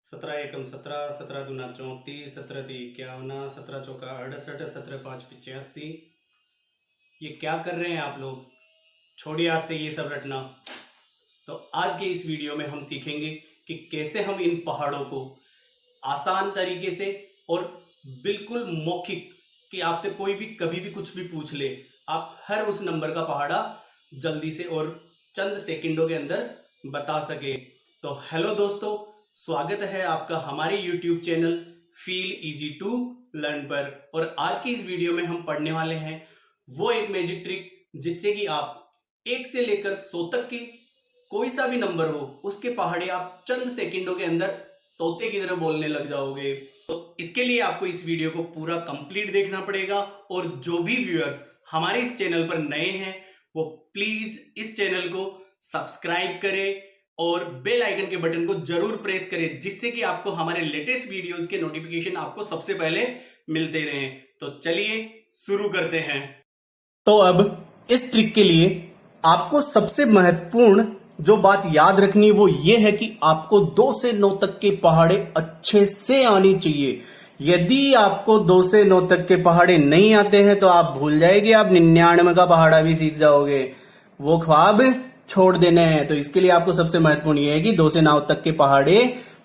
17 एकम 17, 17 दूना 34, 17 ती 51, 17 चौका 68, 17 5 85। ये क्या कर रहे हैं आप लोग? छोड़िए आज से ये सब रटना। तो आज के इस वीडियो में हम सीखेंगे कि कैसे हम इन पहाड़ों को आसान तरीके से और बिल्कुल मौखिक, कि आपसे कोई भी कभी भी कुछ भी पूछ ले, आप हर उस नंबर का पहाड़ा जल्दी से और चंद सेकंडों के अंदर बता सके। तो हेलो दोस्तों, स्वागत है आपका हमारे YouTube channel feel easy to learn पर। और आज की इस वीडियो में हम पढ़ने वाले हैं वो एक मैजिक ट्रिक जिससे कि आप 1 से लेकर 100 तक के कोई सा भी नंबर हो उसके पहाड़े आप चंद सेकंडों के अंदर तोते की तरह बोलने लग जाओगे। तो इसके लिए आपको इस वीडियो को पूरा कंप्लीट देखना पड़ेगा। और जो भी व्यूअर्स हमारे इस चैनल पर नए हैं वो प्लीज इस चैनल को सब्सक्राइब करें और बेल आइकन के बटन को जरूर प्रेस करें, जिससे कि आपको हमारे लेटेस्ट वीडियोस के नोटिफिकेशन आपको सबसे पहले मिलते रहें। तो चलिए शुरू करते हैं। तो अब इस ट्रिक के लिए आपको सबसे महत्वपूर्ण जो बात याद रखनी है वो ये है कि आपको 2 से 9 तक के पहाड़े अच्छे से आनी चाहिए। यदि आपको 2 से 9 तक के पहाड़े नहीं आते हैं तो आप भूल जाएंगे, आप 99 का पहाड़ा भी सीख जाओगे, वो ख्वाब छोड़ देने हैं। तो इसके लिए आपको सबसे महत्वपूर्ण ये है कि 2 से 9 तक के पहाड़े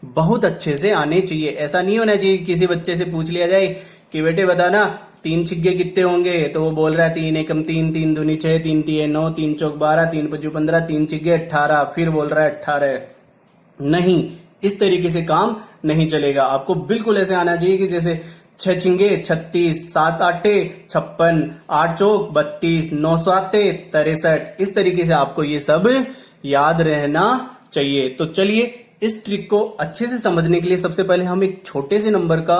बहुत अच्छे से आने चाहिए। ऐसा नहीं होना चाहिए किसी बच्चे से पूछ लिया जाए कि बेटे बताना 3 छिग्गे कितने होंगे, तो वो बोल रहा है 3 एकम 3, 3 दूनी 6, 3 तिये 9, 3 चौक 12, 3 पचू 15, 3 छिग्गे 18, फिर बोल रहा है 18। नहीं, इस तरीके से काम नहीं चलेगा। आपको बिल्कुल ऐसे आना चाहिए कि जैसे 6 छिंगे 36, 7 आटे 56, 8 चौक 32, 9 साते 63। इस तरीके से आपको ये सब याद रहना चाहिए। तो चलिए इस ट्रिक को अच्छे से समझने के लिए सबसे पहले हम एक छोटे से नंबर का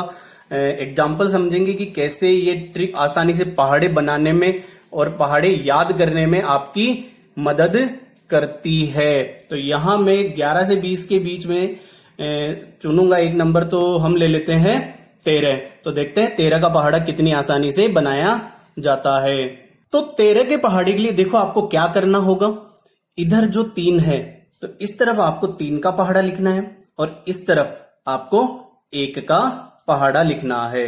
एग्जाम्पल समझेंगे कि कैसे ये ट्रिक आसानी से पहाड़े बनाने में और पहाड़े याद करने में आपकी मदद करती है। तो यहां मैं 11 से 20 के बीच में चुनूंगा एक नंबर, तो हम ले लेते हैं 13। तो देखते हैं 13 का पहाड़ा कितनी आसानी से बनाया जाता है। तो 13 के पहाड़े के लिए देखो आपको क्या करना होगा। इधर जो 3 है तो इस तरफ आपको 3 का पहाड़ा लिखना है और इस तरफ आपको 1 का पहाड़ा लिखना है।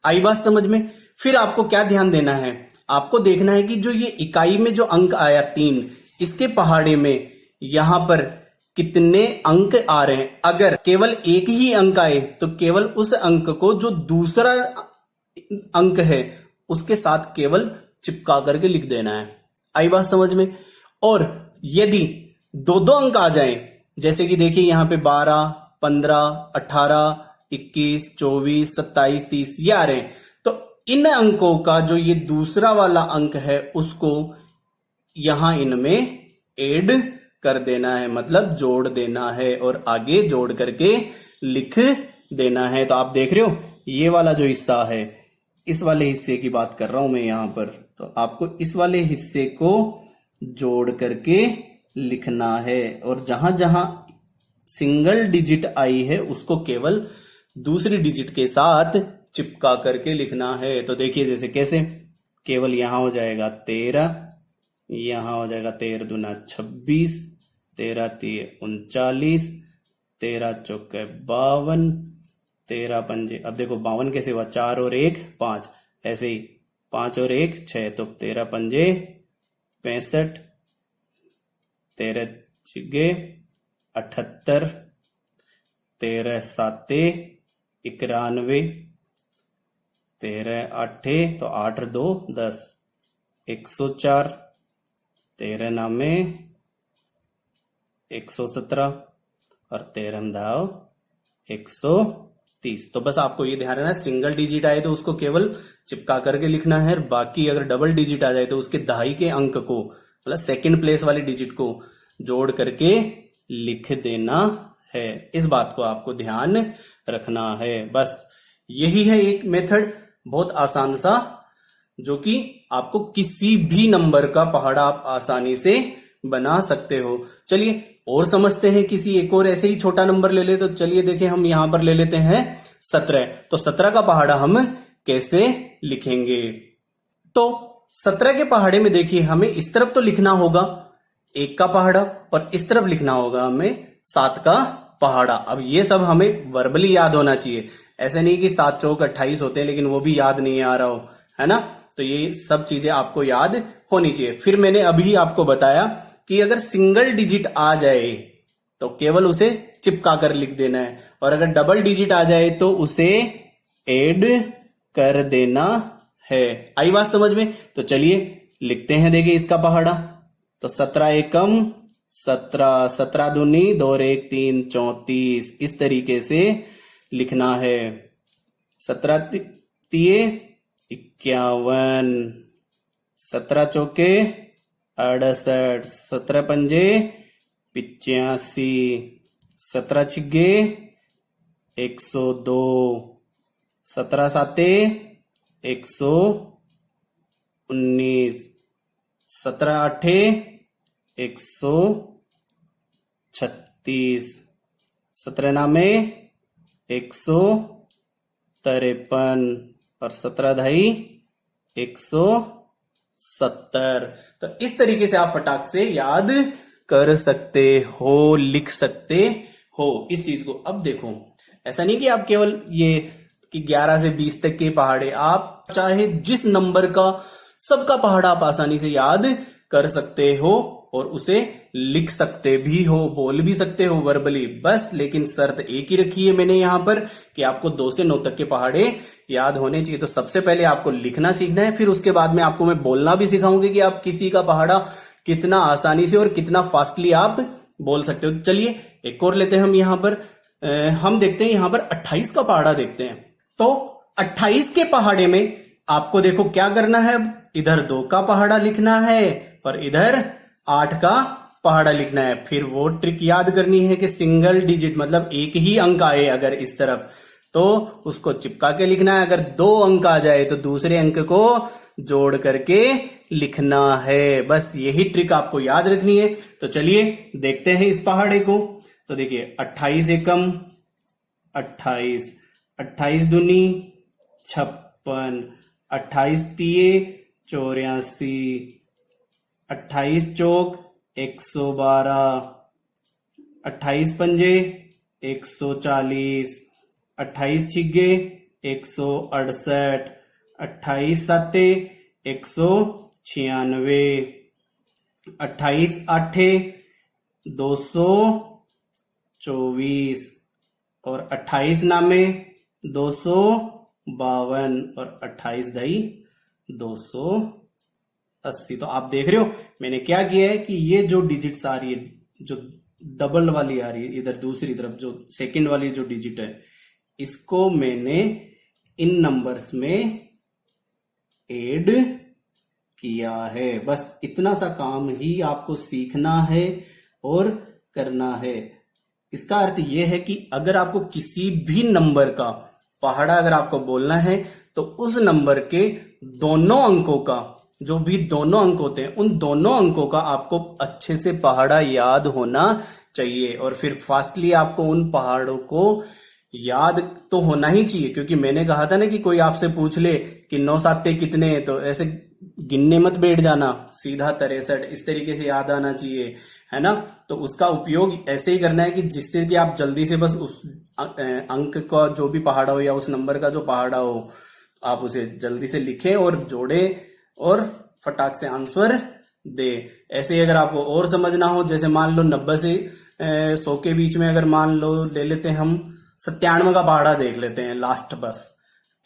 आई बात समझ में? फिर आपको क्या ध्यान देना है, आपको देखना है कि जो ये इकाई में जो अंक आया 3, इसके पहाड़े में यहां पर कितने अंक आ रहे हैं। अगर केवल एक ही अंक आए तो केवल उस अंक को जो दूसरा अंक है उसके साथ केवल चिपका करके लिख देना है। आई बात समझ में? और यदि 2-2 अंक आ जाएं, जैसे कि देखिए यहां पे 12, 15, 18, 21, 24, 27, 30 ये आ रहे हैं, तो इन अंकों का जो ये दूसरा वाला अंक है उसको यहां इनमें ऐड कर देना है, मतलब जोड़ देना है और आगे जोड़ करके लिख देना है। तो आप देख रहे हो ये वाला जो हिस्सा है, इस वाले हिस्से की बात कर रहा हूं मैं यहां पर, तो आपको इस वाले हिस्से को जोड़ करके लिखना है और जहां जहां सिंगल डिजिट आई है उसको केवल दूसरी डिजिट के साथ चिपका करके लिखना है। तो देखिए जैसे कैसे, केवल यहां हो जाएगा 13, यहां हो जाएगा 13 दूना 26, 13 तिये 39, 13 चौके 52, 13 पंजे, अब देखो 52 कैसे हुआ, 4 और 1 5, ऐसे ही 5 और 1 6, तो 13 पंजे 65, 13 छिगे 78, 13 साते 91, 13 आठे तो 8 और 2 10, 104, 13 नामे 117 और 13 दाव 130। तो बस आपको ये ध्यान रखना, सिंगल डिजिट आए तो उसको केवल चिपका करके लिखना है, बाकी अगर डबल डिजिट आ जाए तो उसके दहाई के अंक को, मतलब सेकंड प्लेस वाले डिजिट को जोड़ करके लिख देना है। इस बात को आपको ध्यान रखना है। बस यही है एक मेथड, बहुत आसान सा, जो कि आपको किसी भी नंबर का पहाड़ा आप आसानी से बना सकते हो। चलिए और समझते हैं, किसी एक और ऐसे ही छोटा नंबर ले ले। तो चलिए देखें, हम यहां पर ले लेते हैं 17। तो 17 का पहाड़ा हम कैसे लिखेंगे? तो 17 के पहाड़े में देखिए हमें इस तरफ तो लिखना होगा 1 का पहाड़ा और इस तरफ लिखना होगा हमें 7 का पहाड़ा। अब ये सब हमें वर्बली याद होना चाहिए, ऐसे नहीं कि 7 चौक 28 होते हैं लेकिन वो भी याद नहीं आ रहा हो, है ना। तो ये सब चीजें आपको याद होनी चाहिए। फिर मैंने अभी आपको बताया कि अगर सिंगल डिजिट आ जाए तो केवल उसे चिपका कर लिख देना है, और अगर डबल डिजिट आ जाए तो उसे ऐड कर देना है। आई बात समझ में? तो चलिए लिखते हैं, देखिए इसका पहाड़ा। तो 17 एकम 17, 17 दूनी 2 और 1 3 34, इस तरीके से लिखना है। 17 तिये 51, 17 चौके 68, 17 पंजे 85, 17 छिग्गे 102, 17 साते 119, 17 आठे 136, 17 नामे 153 और 17 धाई 170। तो इस तरीके से आप फटाक से याद कर सकते हो, लिख सकते हो इस चीज को। अब देखो, ऐसा नहीं कि आप केवल ये कि 11 से 20 तक के पहाड़े, आप चाहे जिस नंबर का सबका पहाड़ा आप आसानी से याद कर सकते हो और उसे लिख सकते भी हो, बोल भी सकते हो वर्बली। बस लेकिन शर्त एक ही रखी है मैंने यहां पर कि आपको 2 से 9 तक के पहाड़े याद होने चाहिए। तो सबसे पहले आपको लिखना सीखना है, फिर उसके बाद में आपको मैं बोलना भी सिखाऊंगी कि आप किसी का पहाड़ा कितना आसानी से और कितना फास्टली आप बोल सकते हो। चलिए एक और लेते हैं हम यहां पर। हम देखते हैं यहां पर 28 का पहाड़ा देखते हैं। तो 28 के पहाड़े में आपको देखो क्या करना है। अब इधर 2 का पहाड़ा लिखना है और इधर 8 का पहाड़ा लिखना है। फिर वो ट्रिक याद करनी है कि सिंगल डिजिट मतलब एक ही अंक आए अगर इस तरफ तो उसको चिपका के लिखना है, अगर 2 अंक आ जाए तो दूसरे अंक को जोड़ करके लिखना है। बस यही ट्रिक आपको याद रखनी है। तो चलिए देखते हैं इस पहाड़े को। तो देखिए 28 एकम 28, 28 दूनी 56, 28 तिये 84, 28 चौक 112, 28 पंजे 140, 28 छिग्गे 168, 28 साते 196, 28 आठे 224 और 28 नामे 252 और 28 दाई 280। तो आप देख रहे हो मैंने क्या किया है कि ये जो डिजिट्स आ रही है, जो डबल वाली आ रही है इधर दूसरी तरफ, जो सेकंड वाली जो डिजिट है, इसको मैंने इन नंबर्स में ऐड किया है। बस इतना सा काम ही आपको सीखना है और करना है। इसका अर्थ यह है कि अगर आपको किसी भी नंबर का पहाड़ा अगर आपको बोलना है तो उस नंबर के दोनों अंकों का, जो भी दोनों अंक होते हैं, उन दोनों अंकों का आपको अच्छे से पहाड़ा याद होना चाहिए। और फिर फास्टली आपको उन पहाड़ों को याद तो होना ही चाहिए, क्योंकि मैंने कहा था ना कि कोई आपसे पूछ ले कि 9 साते कितने हैं तो ऐसे गिनने मत बैठ जाना, सीधा 63 इस तरीके से याद आना चाहिए, है ना। तो उसका उपयोग ऐसे ही करना है कि जिससे कि आप जल्दी से बस उस अंक का जो भी पहाड़ा हो या उस नंबर का जो पहाड़ा हो आप उसे जल्दी से लिखें और जोड़े और फटाक से आंसर दे। ऐसे ही अगर आपको और समझना हो, जैसे मान लो 90 से 100 के बीच में अगर मान लो ले लेते हैं हम 97 का पहाड़ा देख लेते हैं लास्ट बस।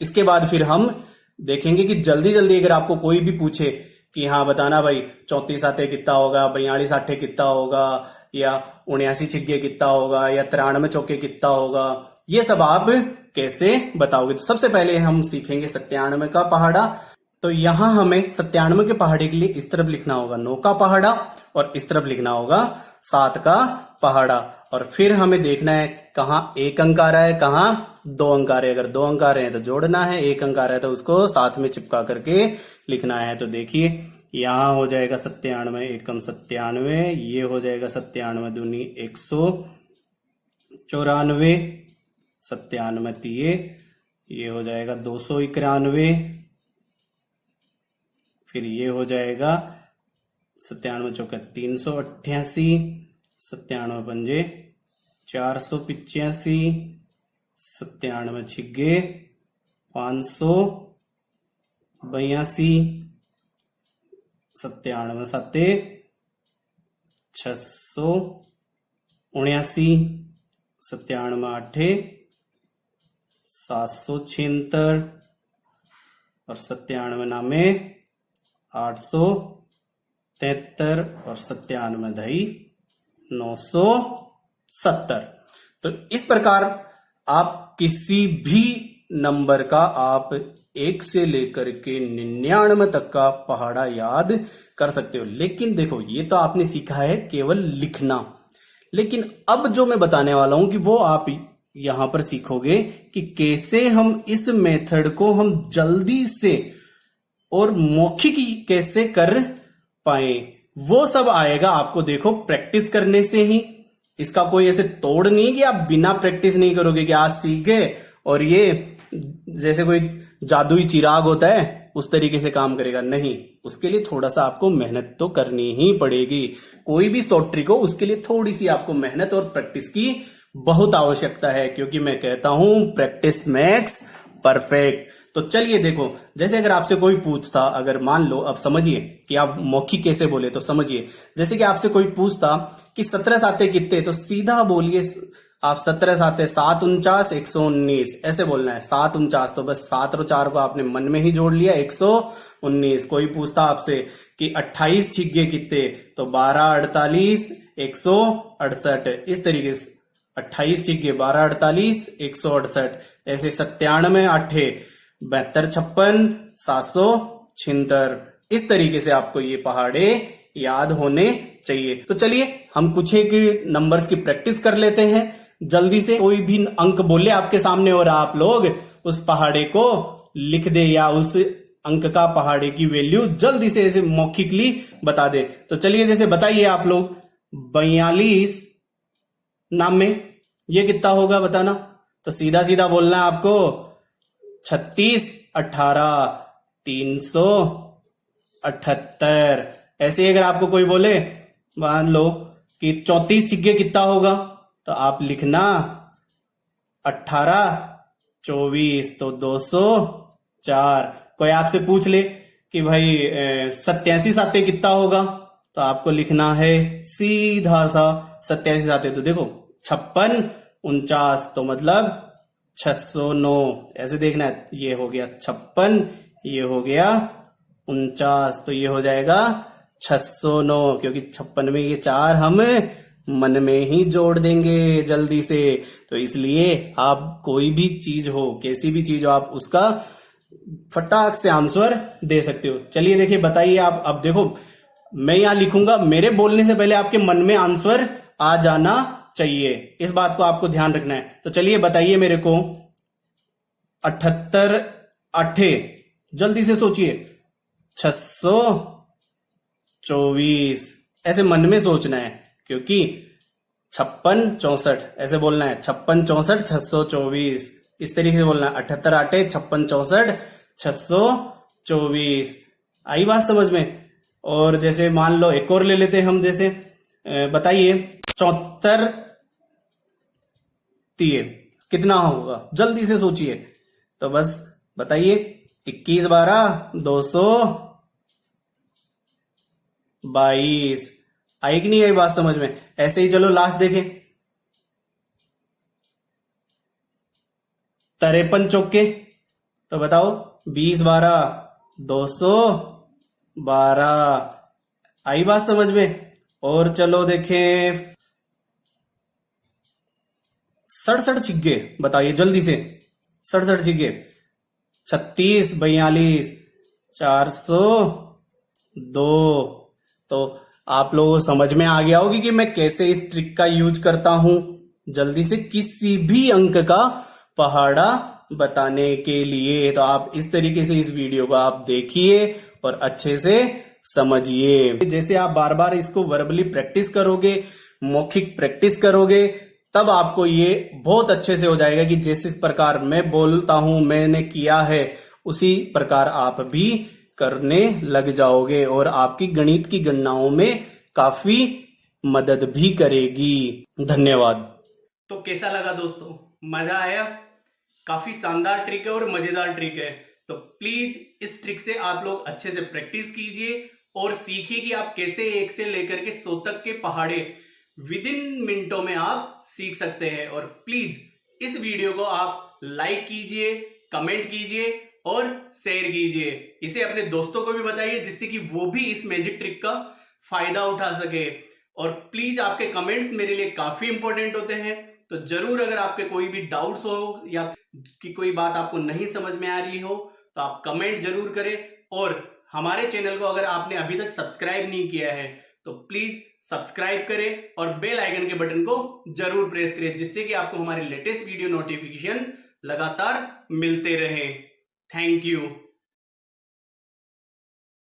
इसके बाद फिर हम देखेंगे कि जल्दी जल्दी अगर आपको कोई भी पूछे कि हाँ बताना भाई 34 साते कितना होगा, 42 आठे कितना होगा, या 79 छिग्गे कितना होगा, या 93 चौके कितना होगा, ये सब आप कैसे बताओगे। तो सबसे पहले हम सीखेंगे 97 का पहाड़ा। तो यहां हमें 97 के पहाड़े के लिए इस तरफ लिखना होगा 9 का पहाड़ा और इस तरफ लिखना होगा 7 का पहाड़ा। और फिर हमें देखना है कहाँ 1 अंक आ रहा है, कहाँ 2 अंक आ रहे हैं। अगर 2 अंक आ रहे हैं तो जोड़ना है, 1 अंक आ रहा है तो उसको साथ में चिपका करके लिखना है। तो देखिए यहां हो जाएगा 97 एकम 97, ये हो जाएगा 97 दूनी 194, 97 तिये ये हो जाएगा 291, फिर ये हो जाएगा 97 चौका 388, 97 पंजे 485 97 छिगे 582 97 साते 679 97 आठे 776 और 97 नामे 873 और 97 दही 970। तो इस प्रकार आप किसी भी नंबर का आप 1 से लेकर के 99 तक का पहाड़ा याद कर सकते हो। लेकिन देखो, ये तो आपने सीखा है केवल लिखना, लेकिन अब जो मैं बताने वाला हूं कि वो आप यहां पर सीखोगे कि कैसे हम इस मेथड को हम जल्दी से और मौखिक कैसे कर पाए, वो सब आएगा आपको। देखो, प्रैक्टिस करने से ही, इसका कोई ऐसे तोड़ नहीं कि आप बिना प्रैक्टिस नहीं करोगे कि आज सीख गए और ये जैसे कोई जादुई चिराग होता है उस तरीके से काम करेगा, नहीं। उसके लिए थोड़ा सा आपको मेहनत तो करनी ही पड़ेगी। कोई भी शॉर्ट ट्रिक हो, उसके लिए थोड़ी सी आपको मेहनत और प्रैक्टिस की बहुत आवश्यकता है, क्योंकि मैं कहता हूं प्रैक्टिस मेक्स परफेक्ट। तो चलिए देखो, जैसे अगर आपसे कोई पूछता, अगर मान लो, अब समझिए कि आप मौखिक कैसे बोले, तो समझिए, जैसे कि आपसे कोई पूछता कि 17 साते कितने, तो सीधा बोलिए आप 17 साते 7 49 119, ऐसे बोलना है। 7 49, तो बस 7 और 4 को आपने मन में ही जोड़ लिया, 119। कोई पूछता आपसे कि 28 छिगे कितने, तो 12 48 168, इस तरीके से 28 छिगे 12 48 168, ऐसे 97 8 72 56 776, इस तरीके से आपको ये पहाड़े याद होने चाहिए। तो चलिए हम कुछ एक नंबर्स की प्रैक्टिस कर लेते हैं जल्दी से। कोई भी अंक बोले आपके सामने और आप लोग उस पहाड़े को लिख दे या उस अंक का पहाड़े की वैल्यू जल्दी से ऐसे मौखिकली बता दे। तो चलिए, जैसे बताइए आप लोग, 42 नाम में ये कितना होगा बताना। तो सीधा सीधा बोलना है आपको, 36 18 378। ऐसे अगर आपको कोई बोले, मान लो कि 34 छिगे कितना होगा, तो आप लिखना 18 24, तो 204। कोई आपसे पूछ ले कि भाई 87 साते कितना होगा, तो आपको लिखना है सीधा सा 87 साते, तो देखो 56 49, तो मतलब 609, ऐसे देखना है। ये हो गया 56, ये हो गया 49, तो ये हो जाएगा 609, क्योंकि 56 में ये 4 हम मन में ही जोड़ देंगे जल्दी से। तो इसलिए आप कोई भी चीज हो, कैसी भी चीज हो, आप उसका फटाक से आंसर दे सकते हो। चलिए देखिए, बताइए आप। अब देखो, मैं यहां लिखूंगा, मेरे बोलने से पहले आपके मन में आंसर आ जाना चाहिए, इस बात को आपको ध्यान रखना है। तो चलिए बताइए मेरे को, 78 8, जल्दी से सोचिए, 624, ऐसे मन में सोचना है, क्योंकि 56 64 ऐसे बोलना है, 56 64 624, इस तरीके से बोलना है, 78 8 56 64 624। आई बात समझ में। और जैसे मान लो एक और ले लेते हैं हम, जैसे बताइए 74 कितना होगा, जल्दी से सोचिए। तो बस बताइए, 21 12 222। आई कि नहीं आई बात समझ में। ऐसे ही चलो लास्ट देखें, 53 चौके, तो बताओ 20 12 212। आई बात समझ में। और चलो देखें 67 छिगे, बताइए जल्दी से, 67 छिगे, 36 42 402। तो आप लोगों को समझ में आ गया होगी कि मैं कैसे इस ट्रिक का यूज करता हूं जल्दी से किसी भी अंक का पहाड़ा बताने के लिए। तो आप इस तरीके से इस वीडियो को आप देखिए और अच्छे से समझिए। जैसे आप बार बार इसको वर्बली प्रैक्टिस करोगे, मौखिक प्रैक्टिस करोगे, तब आपको ये बहुत अच्छे से हो जाएगा कि जिस प्रकार मैं बोलता हूं, मैंने किया है, उसी प्रकार आप भी करने लग जाओगे और आपकी गणित की गणनाओं में काफी मदद भी करेगी। धन्यवाद। तो कैसा लगा दोस्तों, मजा आया? काफी शानदार ट्रिक है और मजेदार ट्रिक है। तो प्लीज इस ट्रिक से आप लोग अच्छे से प्रैक्टिस कीजिए और सीखिए कि आप कैसे 1 से लेकर के 100 तक के पहाड़े विद इन मिनटों में आप सीख सकते हैं। और प्लीज इस वीडियो को आप लाइक कीजिए, कमेंट कीजिए और शेयर कीजिए। इसे अपने दोस्तों को भी बताइए जिससे कि वो भी इस मैजिक ट्रिक का फायदा उठा सके। और प्लीज आपके कमेंट्स मेरे लिए काफी इंपॉर्टेंट होते हैं, तो जरूर अगर आपके कोई भी डाउट्स हो या कि कोई बात आपको नहीं समझ में आ रही हो तो आप कमेंट जरूर करें। और हमारे चैनल को अगर आपने अभी तक सब्सक्राइब नहीं किया है तो प्लीज सब्सक्राइब करें और बेल आइकन के बटन को जरूर प्रेस करें, जिससे कि आपको हमारे लेटेस्ट वीडियो नोटिफिकेशन लगातार मिलते रहे। Thank you.